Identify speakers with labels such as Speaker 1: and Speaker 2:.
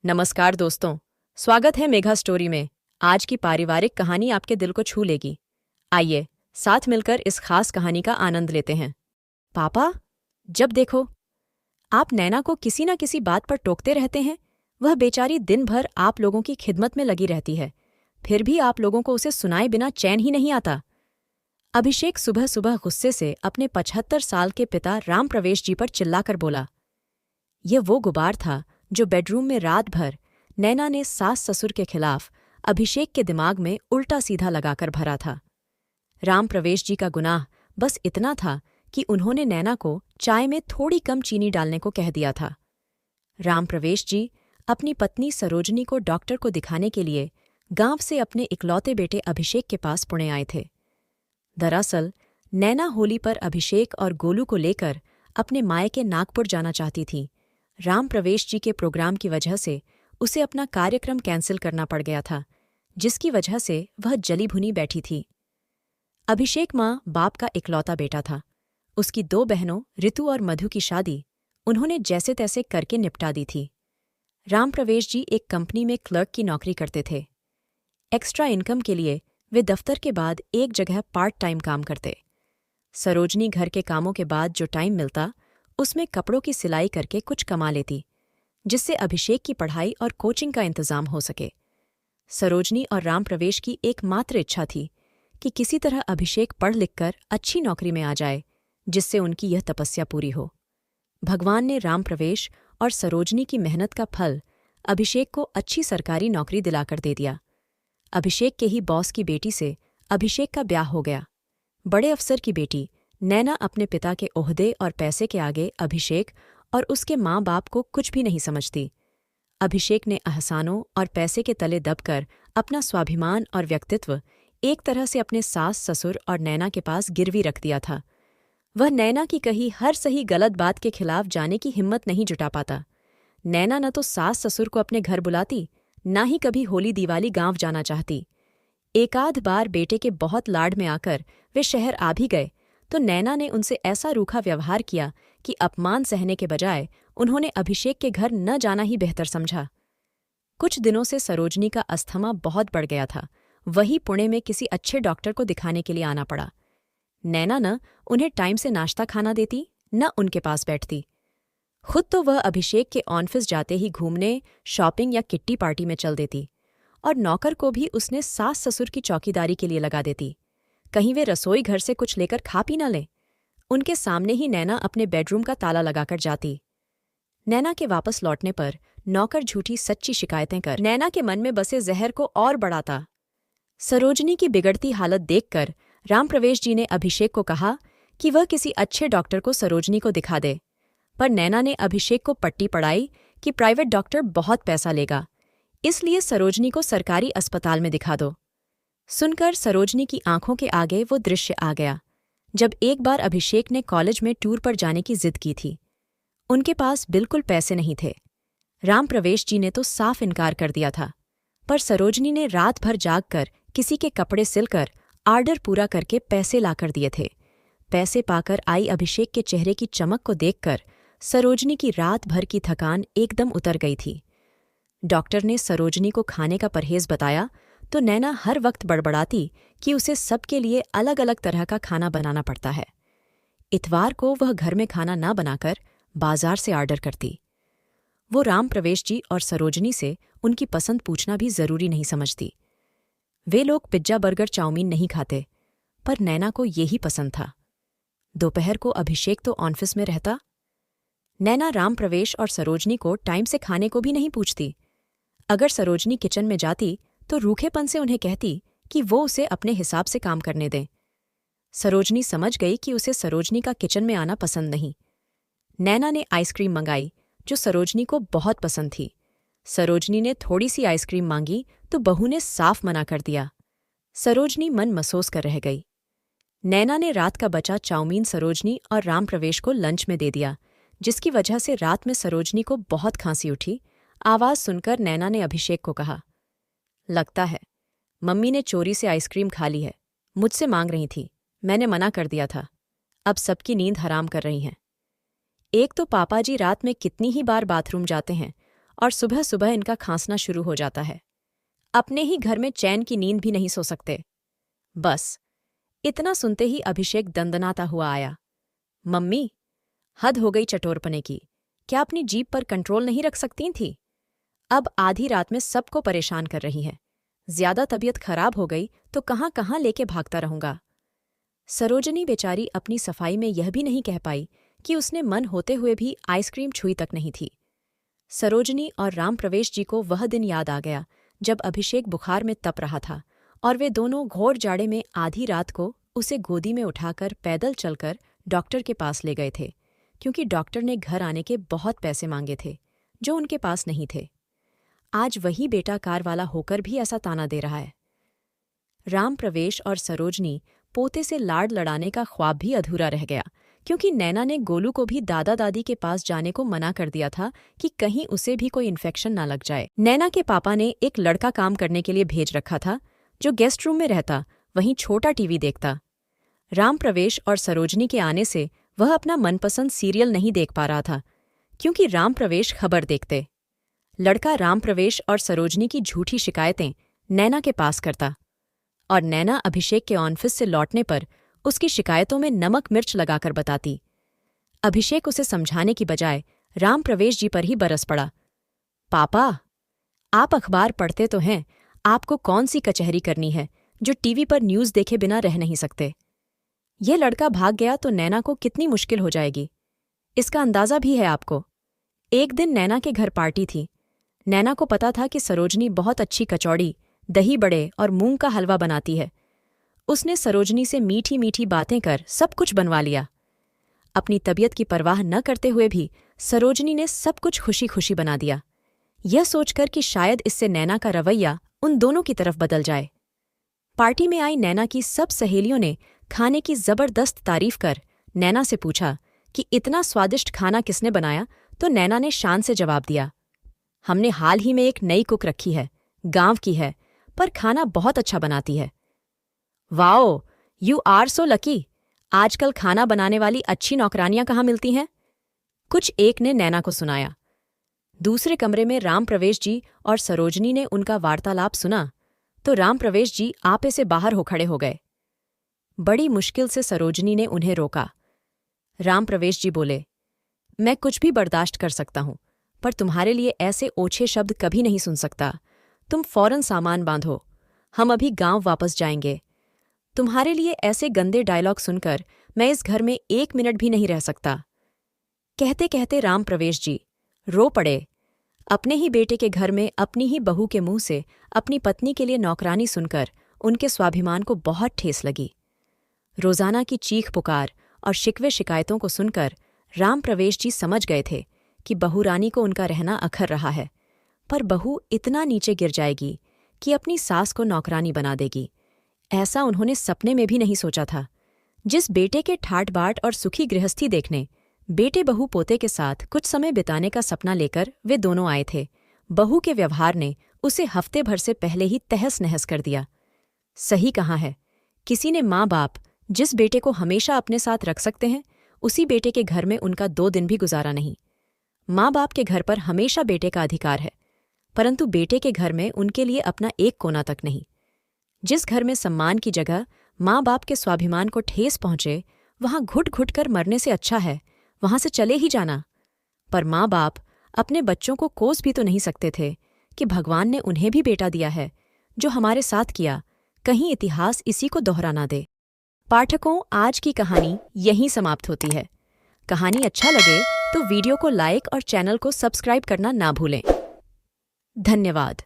Speaker 1: नमस्कार दोस्तों, स्वागत है मेघा स्टोरी में। आज की पारिवारिक कहानी आपके दिल को छू लेगी। आइए साथ मिलकर इस खास कहानी का आनंद लेते हैं। पापा, जब देखो आप नैना को किसी न किसी बात पर टोकते रहते हैं। वह बेचारी दिन भर आप लोगों की खिदमत में लगी रहती है, फिर भी आप लोगों को उसे सुनाए बिना चैन ही नहीं आता। अभिषेक सुबह सुबह गुस्से से अपने 75 साल के पिता राम प्रवेश जी पर चिल्लाकर बोला। यह वो गुबार था जो बेडरूम में रात भर नैना ने सास ससुर के खिलाफ अभिषेक के दिमाग में उल्टा सीधा लगाकर भरा था। राम प्रवेश जी का गुनाह बस इतना था कि उन्होंने नैना को चाय में थोड़ी कम चीनी डालने को कह दिया था। राम प्रवेश जी अपनी पत्नी सरोजनी को डॉक्टर को दिखाने के लिए गांव से अपने इकलौते बेटे अभिषेक के पास पुणे आए थे। दरअसल नैना होली पर अभिषेक और गोलू को लेकर अपने मायके नागपुर जाना चाहती थी। राम प्रवेश जी के प्रोग्राम की वजह से उसे अपना कार्यक्रम कैंसिल करना पड़ गया था, जिसकी वजह से वह जली भुनी बैठी थी। अभिषेक माँ बाप का इकलौता बेटा था। उसकी 2 बहनों ऋतु और मधु की शादी उन्होंने जैसे तैसे करके निपटा दी थी। राम प्रवेश जी एक कंपनी में क्लर्क की नौकरी करते थे। एक्स्ट्रा इनकम के लिए वे दफ्तर के बाद एक जगह पार्ट टाइम काम करते। सरोजनी घर के कामों के बाद जो टाइम मिलता उसमें कपड़ों की सिलाई करके कुछ कमा लेती, जिससे अभिषेक की पढ़ाई और कोचिंग का इंतजाम हो सके। सरोजनी और राम प्रवेश की एकमात्र इच्छा थी कि किसी तरह अभिषेक पढ़ लिखकर अच्छी नौकरी में आ जाए, जिससे उनकी यह तपस्या पूरी हो। भगवान ने राम प्रवेश और सरोजनी की मेहनत का फल अभिषेक को अच्छी सरकारी नौकरी दिलाकर दे दिया। अभिषेक के ही बॉस की बेटी से अभिषेक का ब्याह हो गया। बड़े अफसर की बेटी नैना अपने पिता के ओहदे और पैसे के आगे अभिषेक और उसके माँ बाप को कुछ भी नहीं समझती। अभिषेक ने एहसानों और पैसे के तले दबकर अपना स्वाभिमान और व्यक्तित्व एक तरह से अपने सास ससुर और नैना के पास गिरवी रख दिया था। वह नैना की कही हर सही गलत बात के खिलाफ जाने की हिम्मत नहीं जुटा पाता। नैना न तो सास ससुर को अपने घर बुलाती, ना ही कभी होली दिवाली गांव जाना चाहती। एकाध बार बेटे के बहुत लाड में आकर वे शहर आ भी गए तो नैना ने उनसे ऐसा रूखा व्यवहार किया कि अपमान सहने के बजाय उन्होंने अभिषेक के घर न जाना ही बेहतर समझा। कुछ दिनों से सरोजनी का अस्थमा बहुत बढ़ गया था। वही पुणे में किसी अच्छे डॉक्टर को दिखाने के लिए आना पड़ा। नैना न उन्हें टाइम से नाश्ता खाना देती, न उनके पास बैठती। खुद तो वह अभिषेक के ऑफिस जाते ही घूमने, शॉपिंग या किट्टी पार्टी में चल देती, और नौकर को भी उसने सास ससुर की चौकीदारी के लिए लगा देती। कहीं वे रसोई घर से कुछ लेकर खा पी न लें। उनके सामने ही नैना अपने बेडरूम का ताला लगाकर जाती। नैना के वापस लौटने पर नौकर झूठी सच्ची शिकायतें कर नैना के मन में बसे जहर को और बढ़ाता। सरोजनी की बिगड़ती हालत देखकर राम प्रवेश जी ने अभिषेक को कहा कि वह किसी अच्छे डॉक्टर को सरोजनी को दिखा दे, पर नैना ने अभिषेक को पट्टी पढ़ाई कि प्राइवेट डॉक्टर बहुत पैसा लेगा, इसलिए सरोजनी को सरकारी अस्पताल में दिखा दो। सुनकर सरोजनी की आंखों के आगे वो दृश्य आ गया जब एक बार अभिषेक ने कॉलेज में टूर पर जाने की जिद की थी। उनके पास बिल्कुल पैसे नहीं थे। राम प्रवेश जी ने तो साफ इनकार कर दिया था, पर सरोजनी ने रात भर जागकर किसी के कपड़े सिलकर आर्डर पूरा करके पैसे लाकर दिए थे। पैसे पाकर आई अभिषेक के चेहरे की चमक को देखकर सरोजनी की रात भर की थकान एकदम उतर गई थी। डॉक्टर ने सरोजनी को खाने का परहेज बताया तो नैना हर वक्त बड़बड़ाती कि उसे सबके लिए अलग अलग तरह का खाना बनाना पड़ता है। इतवार को वह घर में खाना ना बनाकर बाजार से आर्डर करती। वो राम प्रवेश जी और सरोजनी से उनकी पसंद पूछना भी जरूरी नहीं समझती। वे लोग पिज्जा बर्गर चाउमीन नहीं खाते, पर नैना को यही पसंद था। दोपहर को अभिषेक तो ऑफिस में रहता। नैना राम प्रवेश और सरोजनी को टाइम से खाने को भी नहीं पूछती। अगर सरोजनी किचन में जाती तो रूखेपन से उन्हें कहती कि वो उसे अपने हिसाब से काम करने दें। सरोजनी समझ गई कि उसे सरोजनी का किचन में आना पसंद नहीं। नैना ने आइसक्रीम मंगाई जो सरोजनी को बहुत पसंद थी। सरोजनी ने थोड़ी सी आइसक्रीम मांगी तो बहू ने साफ मना कर दिया। सरोजनी मन मसोस कर रह गई। नैना ने रात का बचा चाउमीन सरोजनी और राम प्रवेश को लंच में दे दिया, जिसकी वजह से रात में सरोजनी को बहुत खांसी उठी। आवाज सुनकर नैना ने अभिषेक को कहा, लगता है मम्मी ने चोरी से आइसक्रीम खा ली है। मुझसे मांग रही थी, मैंने मना कर दिया था। अब सबकी नींद हराम कर रही हैं। एक तो पापा जी रात में कितनी ही बार बाथरूम जाते हैं और सुबह सुबह इनका खांसना शुरू हो जाता है। अपने ही घर में चैन की नींद भी नहीं सो सकते। बस इतना सुनते ही अभिषेक दंदनाता हुआ आया। मम्मी, हद हो गई चटोरपने की। क्या अपनी जीभ पर कंट्रोल नहीं रख सकती थी? अब आधी रात में सबको परेशान कर रही है। ज्यादा तबीयत खराब हो गई तो कहाँ कहाँ लेके भागता रहूंगा। सरोजनी बेचारी अपनी सफाई में यह भी नहीं कह पाई कि उसने मन होते हुए भी आइसक्रीम छुई तक नहीं थी। सरोजनी और राम प्रवेश जी को वह दिन याद आ गया जब अभिषेक बुखार में तप रहा था और वे दोनों घोर जाड़े में आधी रात को उसे गोदी में उठाकर पैदल चलकर डॉक्टर के पास ले गए थे, क्योंकि डॉक्टर ने घर आने के बहुत पैसे मांगे थे जो उनके पास नहीं थे। आज वही बेटा कार वाला होकर भी ऐसा ताना दे रहा है। राम प्रवेश और सरोजनी पोते से लाड़ लड़ाने का ख्वाब भी अधूरा रह गया, क्योंकि नैना ने गोलू को भी दादा दादी के पास जाने को मना कर दिया था कि कहीं उसे भी कोई इन्फेक्शन ना लग जाए। नैना के पापा ने एक लड़का काम करने के लिए भेज रखा था जो गेस्ट रूम में रहता, वहीं छोटा टीवी देखता। राम प्रवेश और सरोजनी के आने से वह अपना मनपसंद सीरियल नहीं देख पा रहा था, क्योंकि राम प्रवेश खबर देखते। लड़का राम प्रवेश और सरोजनी की झूठी शिकायतें नैना के पास करता और नैना अभिषेक के ऑफिस से लौटने पर उसकी शिकायतों में नमक मिर्च लगाकर बताती। अभिषेक उसे समझाने की बजाय राम प्रवेश जी पर ही बरस पड़ा। पापा, आप अखबार पढ़ते तो हैं, आपको कौन सी कचहरी करनी है जो टीवी पर न्यूज़ देखे बिना रह नहीं सकते? यह लड़का भाग गया तो नैना को कितनी मुश्किल हो जाएगी, इसका अंदाज़ा भी है आपको। एक दिन नैना के घर पार्टी थी। नैना को पता था कि सरोजनी बहुत अच्छी कचौड़ी, दही बड़े और मूंग का हलवा बनाती है। उसने सरोजनी से मीठी मीठी बातें कर सब कुछ बनवा लिया। अपनी तबीयत की परवाह न करते हुए भी सरोजनी ने सब कुछ खुशी खुशी बना दिया, यह सोचकर कि शायद इससे नैना का रवैया उन दोनों की तरफ बदल जाए। पार्टी में आई नैना की सब सहेलियों ने खाने की जबरदस्त तारीफ कर नैना से पूछा कि इतना स्वादिष्ट खाना किसने बनाया, तो नैना ने शान से जवाब दिया, हमने हाल ही में एक नई कुक रखी है, गांव की है, पर खाना बहुत अच्छा बनाती है। Wow, you are so lucky. आजकल खाना बनाने वाली अच्छी नौकरानियां कहाँ मिलती हैं? कुछ एक ने नैना को सुनाया। दूसरे कमरे में राम प्रवेश जी और सरोजनी ने उनका वार्तालाप सुना तो राम प्रवेश जी आपे से बाहर हो खड़े हो गए। बड़ी मुश्किल से सरोजनी ने उन्हें रोका। राम प्रवेश जी बोले, मैं कुछ भी बर्दाश्त कर सकता हूं, पर तुम्हारे लिए ऐसे ओछे शब्द कभी नहीं सुन सकता। तुम फौरन सामान बांधो, हम अभी गांव वापस जाएंगे। तुम्हारे लिए ऐसे गंदे डायलॉग सुनकर मैं इस घर में 1 मिनट भी नहीं रह सकता। कहते कहते राम प्रवेश जी रो पड़े। अपने ही बेटे के घर में अपनी ही बहू के मुंह से अपनी पत्नी के लिए नौकरानी सुनकर उनके स्वाभिमान को बहुत ठेस लगी। रोजाना की चीख पुकार और शिकवे शिकायतों को सुनकर राम प्रवेश जी समझ गए थे कि बहू रानी को उनका रहना अखर रहा है, पर बहू इतना नीचे गिर जाएगी कि अपनी सास को नौकरानी बना देगी, ऐसा उन्होंने सपने में भी नहीं सोचा था। जिस बेटे के ठाट बाट और सुखी गृहस्थी देखने बेटे बहू पोते के साथ कुछ समय बिताने का सपना लेकर वे दोनों आए थे, बहू के व्यवहार ने उसे हफ्ते भर से पहले ही तहस नहस कर दिया। सही कहा है, किसी ने माँ बाप जिस बेटे को हमेशा अपने साथ रख सकते हैं, उसी बेटे के घर में उनका 2 दिन भी गुजारा नहीं। माँ बाप के घर पर हमेशा बेटे का अधिकार है, परंतु बेटे के घर में उनके लिए अपना एक कोना तक नहीं। जिस घर में सम्मान की जगह माँ बाप के स्वाभिमान को ठेस पहुंचे, वहां घुट घुट कर मरने से अच्छा है वहां से चले ही जाना। पर माँ बाप अपने बच्चों को कोस भी तो नहीं सकते थे कि भगवान ने उन्हें भी बेटा दिया है, जो हमारे साथ किया, कहीं इतिहास इसी को दोहरा ना दे। पाठकों, आज की कहानी यहीं समाप्त होती है। कहानी अच्छा लगे तो वीडियो को लाइक और चैनल को सब्सक्राइब करना ना भूलें। धन्यवाद।